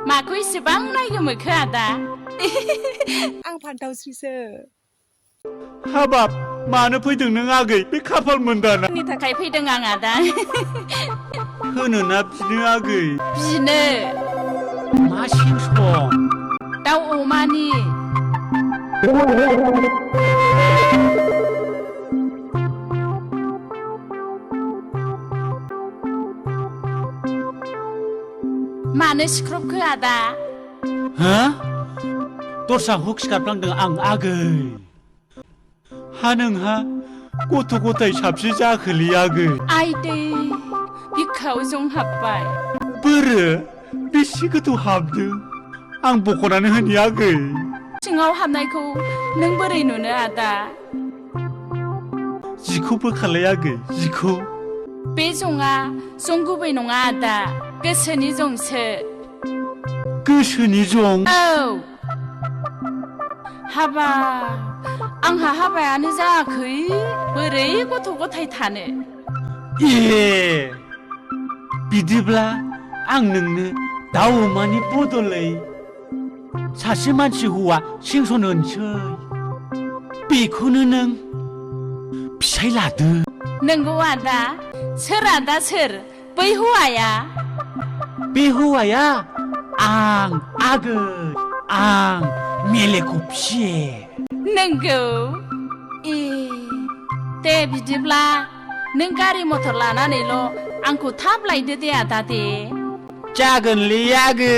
माखौ इसेबां नायगोमोखो आदा आं फान्थावस्रिसो हाबाब मानो फैदों नों आगै बे खाफाल मोनदाना नि थाखाय फैदों आं आदा होनो ना बिनो आगै बिनो मा सिंसं दाउ अमानि मानो सिख्रबखो आदा हा दस्रा हुक सिखारफ्लांदों आं आगै हा नोंहा गथ' गथाय साबसे जाखोलै आगै आइदै बिखाव जं हाबबाय बोरो बेसे गोथौ हाबदों आं बख'नानै होनि आगै सिङाव हाबनायखौ नों बोरै नुनो आदा जिखौ बोखारलाय आगै जिखौ बे जङा जं गुबै नङा आदा गोसोनि जंसो गोसोनि जं औ हाबा आंहा हाबायानो जायाखै बोरै गथ' गथाय थानो ए बिदिब्ला आं नोंनो दाउ अमानि बदलै सासे मानसि हौवा सिंसन होनसै बेखौनो नों फिसाय लादो नंगौ आदा सोर आदा सोर बै हौवाया बे हौवाया आं आगै आं मेलेखौ फिये नंगौ ए दे बिदिब्ला नों गारि मथर लानानैल' आंखौ थाब लायदो दे आदा दे जागोनलै आगै